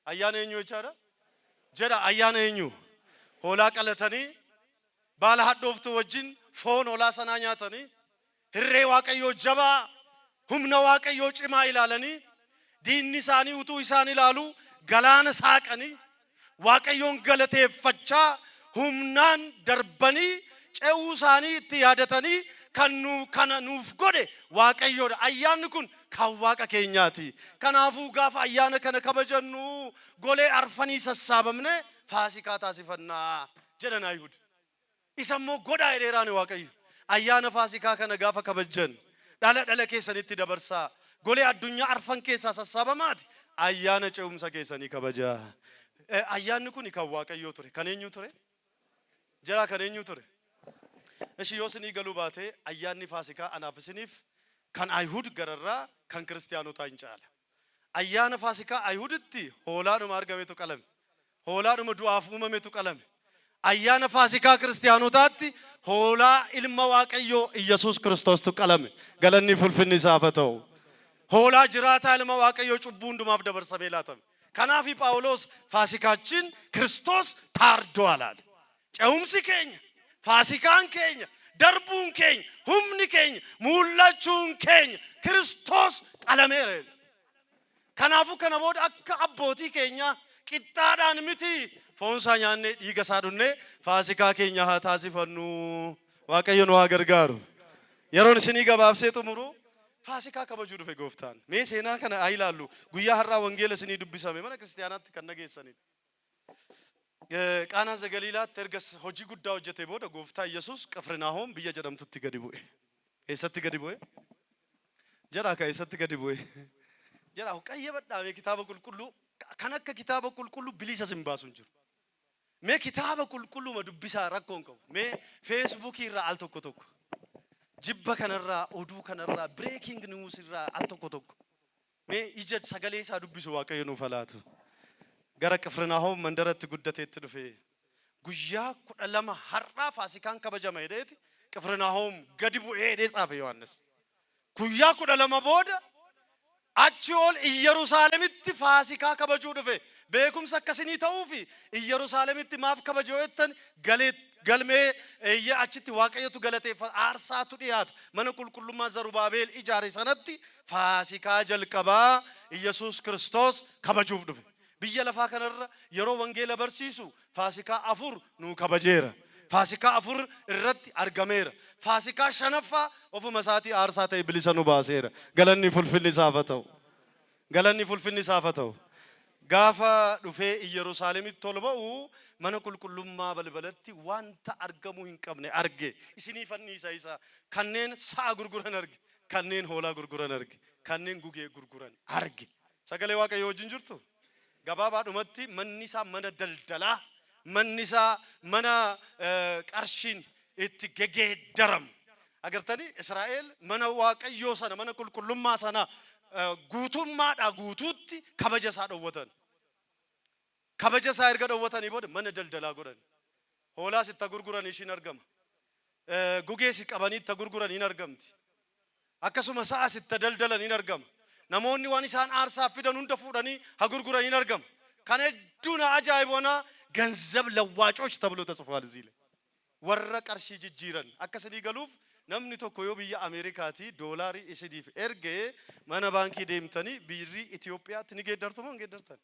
أيانا إنيو جچارا جرا أيانا إنيو هولا قلتني بالا حد دوفتو وجين فون هولا سنانياتني هرّي واقع يو جبا humna waaqayyoo cimaa ilaalanii diinni isaanii utuu isaan ilaalu galaana saaqanii waaqayyoon galateeffachaa humnaan darbanii ce'uu isaanii itti yaadatanii kana nuuf godhe waaqayyoodha ayyaanni kun kan waaqa keenyaati kanaafuu gaafa ayyaana kana kabajannu golee arfanii sassaabamne faasikaa taasifannaa jedhan ayhuud isa immoo godhaa dheeraani waaqayyo ayyaana faasikaa kana gaafa kabajan dhala keessanitti dabarsaa golee addunyaa arfan keessaa sassaabamaati ayyaana ce'umsa keessanii kabajaa ayyaanni kun kan waaqayyoo ture kan eenyu ture jara kan eenyu ture እሺ ዮስኒ ገሉ ባቴ ayyaanni faasikaa anaaf isiniif kan ayhuud gararraa kan kiristiyaanotaa hin caala ayyaana faasikaa ayhuuditti hoolaadhuma argametu qalame hoolaadhuma du'aaf uumametu qalame ayyaana faasikaa kiristiyaanotaatti hoolaa ilma waaqayyoo Iyesuus Kiristoostu qalame galanni fulfinni isaaf haa ta'u hoolaa jiraataa ilma waaqayyoo cubbuu hundumaaf dabarsamee laatame kanaaf Phaawulos faasikaachin Kiristoos taardo'aala ce'umsi keenya faasikaan keenya darbuun keenya humni keenya mul'achuun keenya Kiristoos qalameera kanaafu kana booda akka abbootii keenya qixxaadhaan miti foonsaa nyaanne dhiiga isaa dhunne faasikaa keenya haa taasifannu waaqayyo nu haa gargaaru yeroon isinii gabaabsee xumuru faasikaa kabajuu dhufe gooftaan mee seenaa kana haa ilaallu guyyaa har'aa wangeela isinii dubbisame mana kiristiyaanaatti kan nageessanii ቃና ዘገሊላatti erga hojii guddaa hojjete booda gooftaa Yesuus Qifirnaahom biyya jedhamtutti gadi bu'e eessatti gadi bu'e jara ka eessatti gadi bu'e jara qayyabadhaame kitaaba qulqulluu kan akka kitaaba qulqulluu bilisa sin baasun jiru mee kitaaba qulqulluu ma dubbisaa rakkoon qabu mee feesbuukii irraa al tokko tokko jibba kanarraa oduu kanarraa breaking news irraa al tokko tokko mee ija sagalee isaa dubbisu waaqayyo nuuf laatu gara Qifirnaahom mandaratti guddateetti dhufe guyyaa 12 har'aa faasikaan kabajama jedheeti Qifirnaahom gadi bu'ee jedhee xaafe Yohannis guyyaa 12 booda achi ol Yerusaalemitti faasikaa kabajuu dhufe beekumsa akkasinii ta'uu fi Yerusaalemitti maaf kabajoo jettan galmee achitti waaqayyotu galateeffata aarsaatu dhiyaata mana qulqullummaa Zarubaabel ijaare sanatti faasikaa jalqabaa Iyesuus Kiristoos kabajuuf dhufe biyya lafaa kanarra yeroo wangeela barsiisu faasikaa afur nu kabajeera faasikaa afur irratti argameera faasikaa shanaffaa ofuma isaatii aarsaa ta'e bilisa nu baaseera galanni fulfinni isaaf haa ta'u galanni fulfinni saafata'u gaafa dhufee Yerusaalemitti tolba'u mana qulqullummaa balbalatti wanta argamu hin qabne arge isinii fanniisa isa kanneen sa'a gurguran arge kanneen hoolaa gurguran arge kanneen gugee gurguran arge sagalee waaqayyoo wajjin jirtu gabaabaadhumatti manni isaa mana daldalaa manni isaa mana qarshiin itti gegeeddaram agartanii Israa'el mana waaqayyoo sana mana qulqullummaa sana guutummaadhaa guutuutti kabaja isaa dhowwatan kabaja isaa erga dhowwatanii booda mana daldalaa godhan hoolaa sitta gurguran ishiin argama gugee si qabanii itti gurguran hin argamti akkasuma sa'a sitta daldalan hin argama namoonni waan isaan aarsaa fidan hunda fuudhanii ha gurguran hin argama kan hedduun ajaa'ibona ገንዘብ ለዋጮች ተብሎ ተጽፏል እዚህ ላይ ወረ ቀርሺ ጅጅረን አከሰዲ ገሉፍ namni tokko yoo biyya Ameerikaati doolarii isidiif erge mana baankii deemtanii birrii Itoophiyaatti ni geeddartu moo geeddartan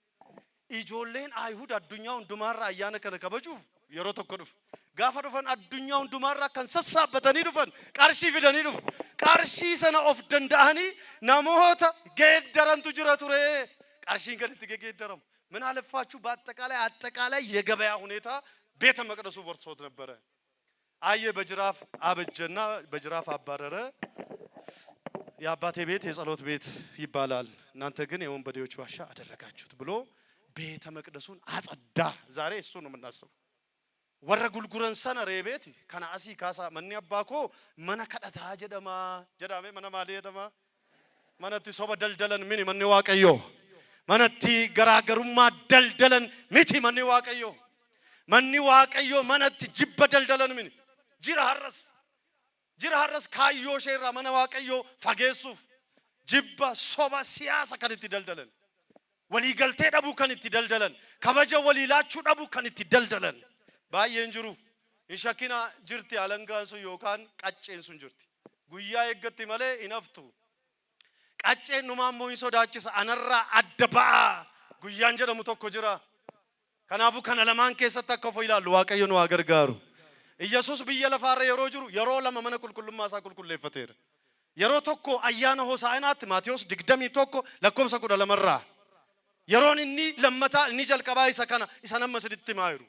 ijoolleen Ayihud addunyaa hundumaarra ayyaana kana kabajuuf yeroo tokko dhufu gaafa dhufan addunyaa hundumaarra kan sassaabbatanii dhufan qarshii fidanii dhufu qarshii sana of danda'anii namoota geeddarantu jira ture qarshiin gaditti geeddaramu ምን አለፋችሁ በአጠቃላይ የገበያ ሁኔታ ቤተ መቅደሱ ወርሶት ነበር አየ በጅራፍ አበጀና በጅራፍ አባረረ የአባቴ ቤት የጸሎት ቤት ይባላል እናንተ ግን የወንበዴዎች ዋሻ አደረጋችሁት ብሎ ቤተ መቅደሱን አጸዳ ዛሬ እሱ ነው የምናስበው ወረ ጉልጉረን ሰነሬ ቤት ከናሲ ካሳ ማን ያባኮ ማና ከዳታ ጀደማ ጀዳሜ ማና ማለ ጀደማ ማናቲ ሶበ ደልደለን ምን ማን ዋቀዮ manatti garaagarummaa daldalan miti manni waaqayyo manatti jibba daldalan mini jira harras kaayyoo sheerra mana waaqayyo fageessuuf jibba soba siyaasa kan itti daldalan walii galtee dhabu kan itti daldalan kabaja walii laachuu dhabu kan itti daldalan baay'een jiru hin shakkina jirti alangaan sun yookaan qacceen sun jirti guyyaa eeggatti malee inaftu qacceen numaammoo hin sodaachisa anarraa adda ba'a guyyaan jedhamu tokko jira kanaafu kana lamaan keessatti akka of ilaallu waaqayyo nu gargaaru Iyyesuus biyya lafaarra yeroo jiru yeroo lama mana qulqullummaa isaa qulqulleeffateera yeroo tokko ayyaana Hoosaa'inaatti Maatiyos 21 lakkoofsa 12 irraa yeroon inni lammataa inni jalqabaa isa kana isa nama siditti maayiru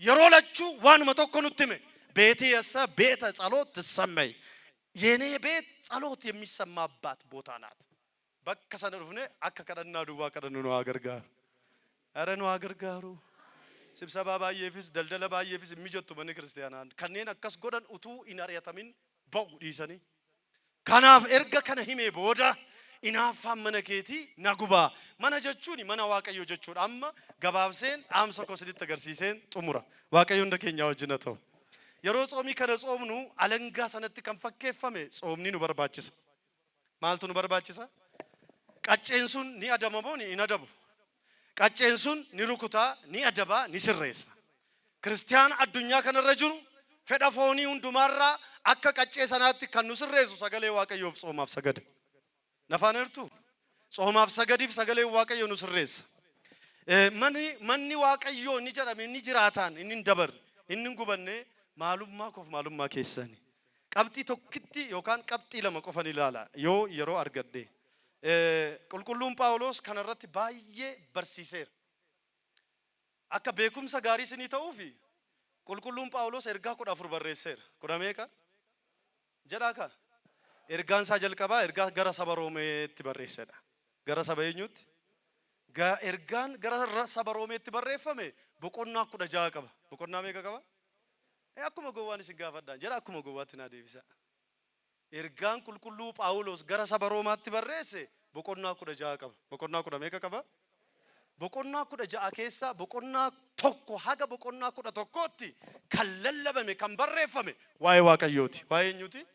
yeroo lachuu waanuma tokko nutti hime ቤቴ የሰ ቤተ ጸሎት ትሰማይ የኔ ቤት ጸሎት የሚሰማባት ቦታ ናት በከሰነሩፍነ አከከደና ዱባ ከደኑ ነው አገርጋሩ አረ ነው አገርጋሩ ስብሰባ ባየፊስ ደልደለ ባየፊስ የሚጀቱ በነ ክርስቲያናን ከነን አከስ ጎደን ኡቱ ኢናሪያታሚን ባው ዲሰኒ ካናፍ ኤርጋ ከነ ሂሜ ቦዳ ኢናፋ መነኬቲ ናጉባ ማናጀቹኒ ማና ዋቀዮ ጀቹን አማ ገባብሴን አምሰ ኮስዲት ተገርሲሴን ጥሙራ ዋቀዮ እንደከኛ ወጅነተው yeroo ጾሚ ከረጾምኑ አለንጋ ሰነቲ ከንፈከፈመ ጾምኒ ነው በርባችስ ማልቱ ነው በርባችሳ ቀጨንሱን ኒ አደመቦኒ ኢናደቡ ቀጨንሱን ኒሩኩታ ኒ አደባ ኒስሬስ ክርስቲያን አዱኛ ከነረጅሩ ፈዳፎኒ ሁንዱማራ አከ ቀጨ ሰናቲ ከኑስሬሱ ሰገሌ ዋቀዮፍ ጾማፍ ሰገድ ነፋነርቱ ጾማፍ ሰገዲፍ ሰገሌ ዋቀዮ ኑስሬስ ማኒ ዋቀዮ ኒ ጀራም ኒ ጅራታን ኒ እንደበር ኒ ጉበኔ ማሉማ ኮፍ ማሉማ ከሰኒ ቀብጢ ቶክቲ ዮካን ቀብጢ ለመቆፈን ይላላ ዮ የሮ አርገዴ ቁልቁሉም ጳውሎስ ከነረት ባየ በርሲሴር አከ ቤኩምሰ ጋሪ ስኒ ተውፊ ቁልቁሉም ጳውሎስ ኤርጋ ኩዳ ፍር በረሴር ኩዳሜካ ጀዳካ ኤርጋንሳ ጀልቀባ ኤርጋ ገራ ሰበሮሜት በረሰዳ ገራ ሰበየኙት ጋ ኤርጋን ገራ ሰበሮሜት በረፈመ በቆና ኩዳ ጃቀባ በቆና ሜካ ቀባ akkuma gowwaan si gaafadhaan jira akkuma gowwaatti na deebisa ergaan qulqulluu Phaawulos gara saba Roomaatti barreesse boqonnaa 16 qaba boqonnaa 10 meeqa qaba boqonnaa 16 keessa boqonnaa tokko haga boqonnaa 11tti kan lallabame kan barreeffame waa'ee waaqayyooti waa'ee eenyuti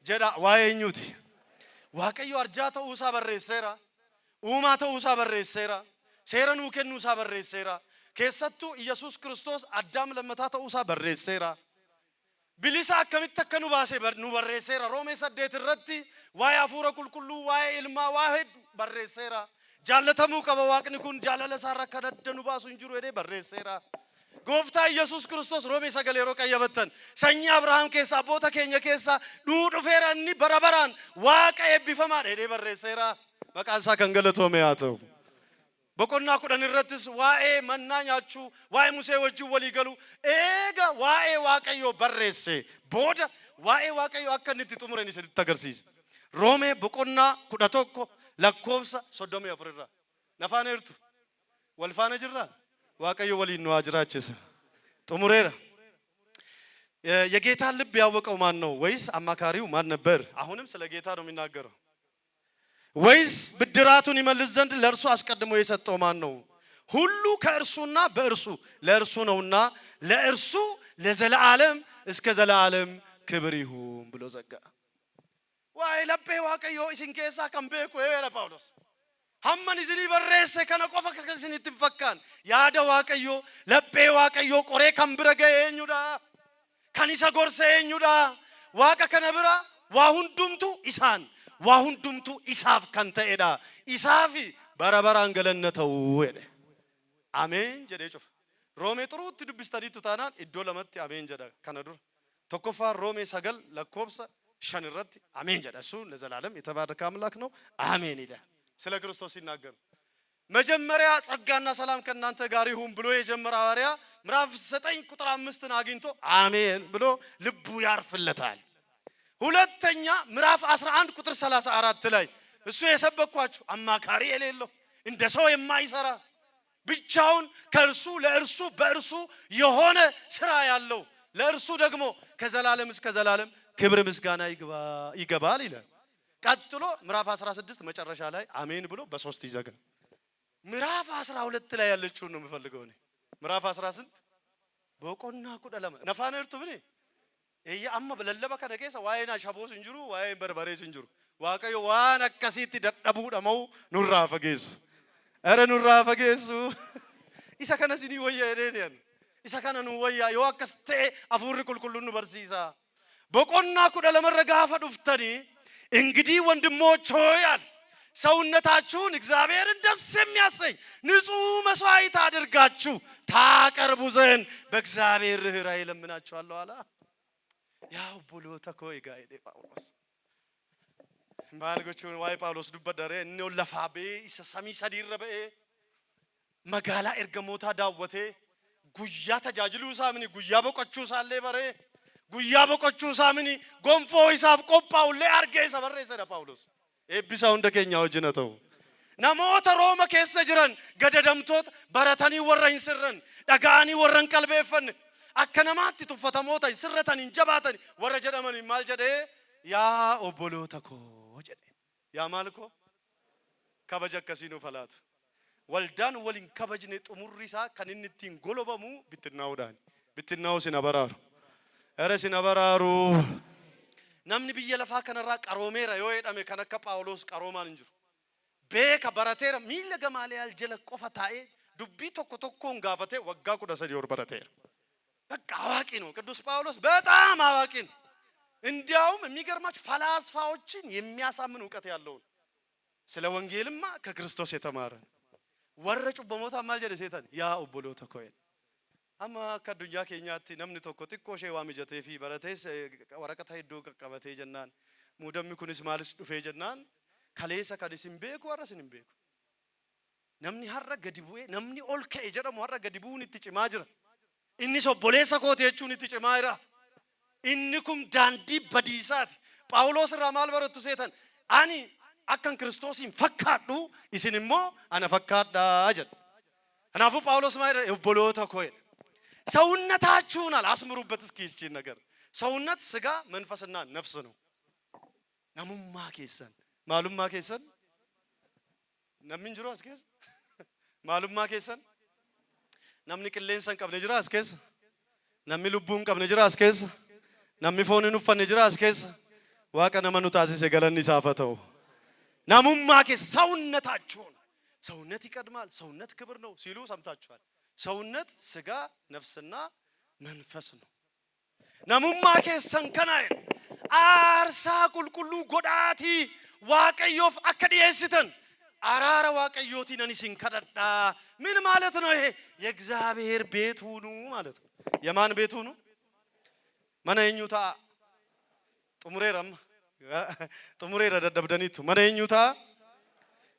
jedha waa'ee eenyuti waaqayyo arjaa ta'uu isaa barreesseera uumaa ta'uu isaa barreesseera seera nuu kennuu isaa barreesseera keessattuu ኢየሱስ ክርስቶስ አዳም ለመታተ ኡሳ በረሴራ ቢሊሳ አከሚት ተከኑ ባሴ ኑ በረሴራ ሮሜ 8 ረቲ ዋይ አፉረ ቁልቁሉ ዋይ ኢልማ ዋሂድ በረሴራ ጃለተሙ ቀበዋቅኒ ኩን ጃለለ ሳራ ከደደኑ ባሱ እንጅሩ ሄደ በረሴራ ጎፍታ ኢየሱስ ክርስቶስ ሮሜ ሰገሌሮ ቀየበተን ሰኛ አብርሃም ኬሳ ቦታ ከኛ ኬሳ ዱዱ ፌራኒ በረበራን ዋቀ የቢፈማ ሄደ በረሴራ መቃንሳ ከንገለቶ መያተው በቆና ኩዳን ረትስ ዋኤ መናኛቹ ዋኤ ሙሴ ወጅ ወሊገሉ ኤጋ ዋኤ ዋቀዮ በሬሴ ቦዳ ዋኤ ዋቀዮ አከንቲ ጡሙረኒ ሲት ተገርሲስ ሮሜ በቆና ኩዳቶኮ ለኮብሳ ሶዶሜ አፍረራ ነፋነርቱ ወልፋነ ጅራ ዋቀዮ ወሊ ነው አጅራችስ ጡሙሬራ የጌታ ልብ ያወቀው ማን ነው ወይስ አማካሪው ማን ነበር? አሁንም ስለ ጌታ ነው የሚናገረው። ወይስ ብድራቱን ይመልስ ዘንድ ለእርሱ አስቀድሞ የሰጠው ማን ነው? ሁሉ ከእርሱና በእርሱ ለእርሱ ነውና ለእርሱ ለዘላለም እስከ ዘላለም ክብር ይሁን ብሎ ዘጋ። ዋይ ለቤ ዋቀዮ ኢሲንኬሳ ከምቤኩ የለ ጳውሎስ ሐመን ኢዝኒ በሬሰ ከነ ቆፈ ከከስኒ ትፈካን ያደ ዋቀዮ ለቤ ዋቀዮ ቆሬ ከምብረገ የኙዳ ከኒሳ ጎርሰ የኙዳ ዋቀ ከነብራ ዋሁንዱምቱ ኢሳን ዋሁንዱምቱ ኢሳፍ ከንተኤዳ ኢሳፊ በረበራን ገለነተው ወደ አሜን ጀደ ጩፍ ሮሜ ጥሩት ድብስተዲቱ ታናን እዶ ለመት አሜን ጀደ ከነዱር ተኮፋ ሮሜ ሰገል ለኮብሰ ሸንረት አሜን ጀደ እሱ ለዘላለም የተባረከ አምላክ ነው። አሜን ይላል። ስለ ክርስቶስ ሲናገር መጀመሪያ ጸጋና ሰላም ከናንተ ጋር ይሁን ብሎ የጀመረ ሐዋርያ ምዕራፍ 9 ቁጥር 5 አግኝቶ አሜን ብሎ ልቡ ያርፍለታል። ሁለተኛ ምዕራፍ 11 ቁጥር 34 ላይ እሱ የሰበኳችሁ አማካሪ የሌለው እንደ ሰው የማይሰራ ብቻውን ከእርሱ ለእርሱ በእርሱ የሆነ ስራ ያለው ለእርሱ ደግሞ ከዘላለም እስከ ዘላለም ክብር ምስጋና ይገባል ይላል። ቀጥሎ ምዕራፍ 16 መጨረሻ ላይ አሜን ብሎ በሶስት ይዘጋል። ምዕራፍ 12 ላይ ያለችው ነው የምፈልገው እኔ ምዕራፍ 18 በቆና ኩደለማ ነፋነርቱ ብኔ እያማ በለለበ ከደገሰ ዋይና ሻቦስ እንጅሩ ዋይ በርበሬስ እንጅሩ ዋቀዮ ዋና ከሲቲ ደደቡ ደመው ኑራ ፈጌሱ አረ ኑራ ፈጌሱ ኢሳ ከነሲኒ ወያ እኔን ኢሳ ከነኑ ወያ የዋከስቴ አፉር ኩልኩሉን በርሲሳ በቆና ኩደለማ ረጋፈ ዱፍተኒ እንግዲህ ወንድሞች ሆይ ሰውነታችሁን እግዚአብሔርን ደስ የሚያሰኝ ንጹህ መስዋዕት አድርጋችሁ ታቀርቡ ዘንድ በእግዚአብሔር ርኅራኄ ለምናችኋለሁ አለ። ያው ቦሎታ ኮይ ጋይዴ ጳውሎስ ማልጎቹን ዋይ ጳውሎስ ዱበደረ እነው ለፋቤ ኢሰሰሚ ሰዲረበ መጋላ ኤርገሞታ ዳወቴ ጉያ ተጃጅሉ ሳምኒ ጉያ በቆቹ ሳለ በረ ጉያ በቆቹ ሳምኒ ጎንፎ ሂሳብ ቆጳው ለአርገ ሰበረ ሰደ ጳውሎስ ኤቢሳው እንደከኛው ጅነተው ናሞተ ሮማ ከሰ ጅረን ገደደምቶት በረተኒ ወረን ስረን ዳጋኒ ወረን ቀልቤፈን አከነማት ተፈተሞታ ስረተን እንጀባተን ወረጀደመን ማልጀደ ያ ኦቦሎተኮ ጀደ ያ ማልኮ ከበጀከሲኑ ፈላት ወልዳን ወሊን ከበጅኔ ጥሙሪሳ ከንንቲን ጎሎበሙ ብትናው ሲነበራሩ አረ ሲነበራሩ namni biyya lafaa kanarraa qaroomeera yoo jedhame kan akka Phaawulos qaroomaan hin jiru. Beeka barateera miila Gamaaliyaal jala qofa taa'ee dubbii tokko tokkoon gaafatee waggaa 13 ወር barateera. በቃ አዋቂ ነው ቅዱስ ጳውሎስ በጣም አዋቂ ነው። እንዲያውም የሚገርማችሁ ፈላስፋዎችን የሚያሳምን ዕውቀት ያለው ስለ ወንጌልማ ከክርስቶስ የተማረ ወረጩ በሞታ ማልጀደ ሰይጣን ያ ኦቦሎተ ኮይ አማ ከዱኛ ከኛቲ ነምኒ ቶኮ ጥቆ ሼ ዋሚጀቴ ፊ በረቴስ ወረቀታ ሄዶ ቀቀበቴ ጀናን ሙደም ኩንስ ማልስ ዱፌ ጀናን ከሌሳ ከዲስም ቤኩ ወረስንም ቤኩ ነምኒ ሀረ ገዲቡኤ ነምኒ ኦልከ ጀደሙ ሀረ ገዲቡን ይትጭማ ጅራ ኢኒ ሶቦሌሳ ኮት የቹን ይትጭማ ይራ ኢኒ ኩን ዳንዲ በዲሳት ጳውሎስ ራማል በረቱ ሰይጣን አኒ አከን ክርስቶስን ፈካዱ ኢስንሞ አነ ፈካዳ አጀ አናፉ ጳውሎስ ማይረ ኦቦሎታ ኮይ ሰውነታችሁን አስምሩበት እስኪ እቺ ነገር ሰውነት ስጋ መንፈስና ነፍስ ነው። ናሙማ ከሰን ማሉማ ከሰን ነምን ጅሮ አስከስ ማሉማ ከሰን namni qilleensan qabne jira as keessa namni lubbuun qabne jira as keessa namni fooniin uffanne jira as keessa waaqa nama nu taasise galanni isaaf ta'u namummaa keessa ሰውነታችሁን ሰውነት ይቀድማል ሰውነት ክብር ነው ሲሉ ሰምታችኋል። ሰውነት ስጋ ነፍስና መንፈስ ነው። ናሙማ ከሰን ከናይ አርሳ ቁልቁሉ ጎዳቲ ዋቀዮፍ አከዲየስተን አራራ ዋቀዮቲ ነንሲን ከደዳ ምን ማለት ነው? ይሄ የእግዚአብሔር ቤት ሁኑ ማለት ነው። የማን ቤት ሁኑ? ማነኙታ ጥሙሬራም ጥሙሬራ ደደብደኒቱ ማነኙታ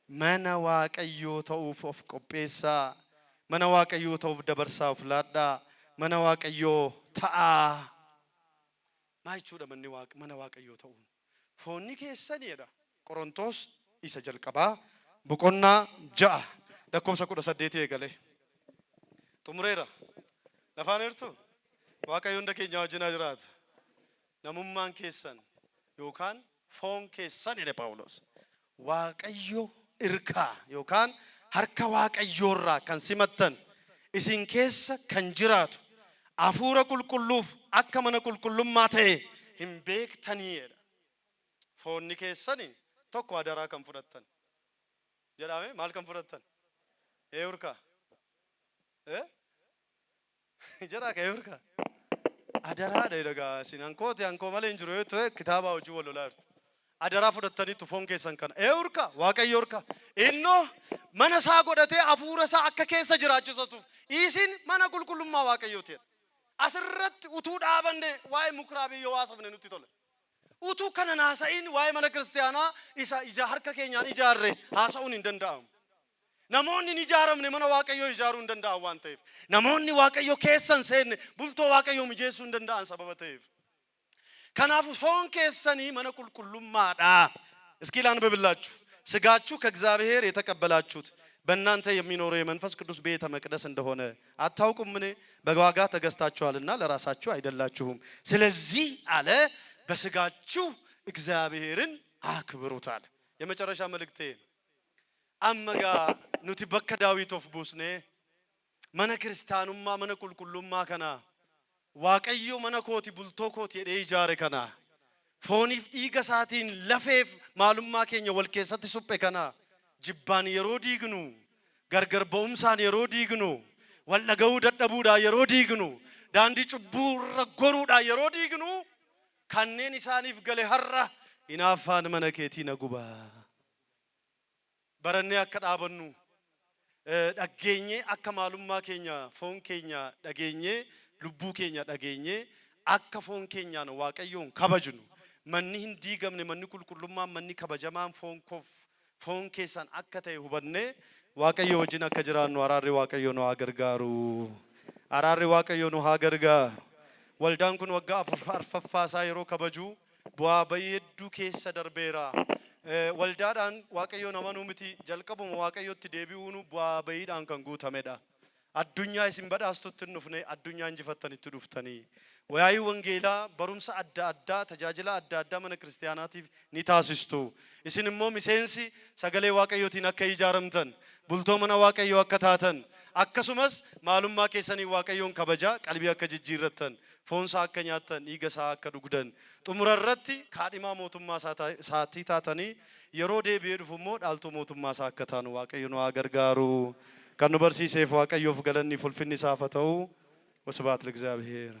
mana waaqayyoo ta'uuf of qopheessaa. Mana waaqayyoo ta'uuf dabarsaa of laadhaa. Mana waaqayyoo ta'a. Maal jechuudha mana waaqayyoo ta'uun? Foonni keessaniidha. Qorontos isa jalqabaa boqonnaa 6 lakkoofsa 18 eegale. Xumureera. Lafaan hirtu waaqayyoon hunda keenya wajjin haa jiraatu. Namummaan keessan yookaan foon keessan jedhe Phaawulos. Waaqayyo irkaa yookaan harka waaqayyoorraa kan simattan isin keessa kan jiraatu hafuura qulqulluuf akka mana qulqullummaa ta'e hin beektaniidha. Foonni keessanii tokko adaraa kan fudhattan. Jedhame maal kan fudhattan? Urkaa. Jara ka urkaa. Adaraa dha sinan kooti ankoo malee hin jiru yoo ta'e kitaaba hojii wal lolaa jirtu. Adaraa fudhattaniitu foon keessan kana. Urkaa waaqayyo urkaa. Innoo mana isaa godhatee hafuura isaa akka keessa jiraachisatuuf isin mana qulqullummaa waaqayyooti. Asirratti utuu dhaabanne waa'ee mukraabii yoo haasofne nutti tola. Utuu kana haasa'in waa'ee mana kiristaanaa isa harka keenyaan ijaarre haasa'uun hin danda'amu. Namoonni ni ijaaramne mana waaqayyoo ijaaruu hin danda'an waan ta'eef. Namoonni waaqayyo keessan seenne bultoo waaqayyoo mijeessuu hin danda'an sababa ta'eef. Kanaafuu foon keessanii mana qulqullummaadha. እስኪ ላንብብላችሁ። ስጋችሁ ከእግዚአብሔር የተቀበላችሁት በእናንተ የሚኖረው የመንፈስ ቅዱስ ቤተ መቅደስ እንደሆነ አታውቁምን? በዋጋ ተገዝታችኋልና ለራሳችሁ አይደላችሁም። ስለዚህ አለ በስጋችሁ እግዚአብሔርን አክብሩታል። የመጨረሻ መልእክቴ አመጋ ኑቲ በከ ዳዊት ኦፍ ቡስኔ መነ ክርስቲያኑማ መነ ቁልቁሉማ ከና waaqayyo mana kooti bultoo kooti jedhee ijaare kana fooniif dhiiga isaatiin lafeef maalummaa keenya wal keessatti suphe kana jibbaan yeroo diignu gargar ba'umsaan yeroo diignu wal dhaga'uu dadhabuudhaan yeroo diignu daandii cubbuu irra goruudhaan yeroo diignu kanneen isaaniif gale har'a hinaaffaan mana keetii na gubaa. Barannee akka dhaabannu dhageenyee akka maalummaa keenya foon keenya dhageenyee lubbuu keenya dhageenyee akka foon keenyaan waaqayyoon kabajnu manni hin diigamne manni qulqullummaan manni kabajamaan foon keessan akka ta'e hubannee waaqayyo wajjin akka jiraannu araarri waaqayyo nu haa gargaaru. Araarri waaqayyo nu haa gargaaru. Waldaan kun waggaa arfaffaasaa yeroo kabaju bu'aa bayii hedduu keessa darbeera. Waldaadhaan waaqayyoon amanuu miti jalqabuma waaqayyotti deebi'uun bu'aa bayiidhaan kan guutamedha. Addunyaa isin badhaastutti hin dhufne addunyaa injifattanitti dhuftanii waa'ee wangeelaa barumsa adda addaa tajaajila adda addaa mana kiristaanaatiif ni taasistu. Isin immoo miseensi sagalee waaqayyootiin akka ijaaramtan bultoo mana waaqayyoo akka taatan akkasumas maalummaa keessanii waaqayyoon kabajaa qalbii akka jijjiirrattan foonsaa akka nyaattan dhiiga isaa akka dhugdan xumura irratti kaadhimaa mootummaa isaatii taatanii yeroo deebi'ee dhufu immoo dhaaltuu mootummaa isaa akka taanu waaqayyo nu haa gargaaru. Kan nu barsiiseef waaqayyoof galanni ulfinni isaaf haa ta'u. Wasbaat ለእግዚአብሔር።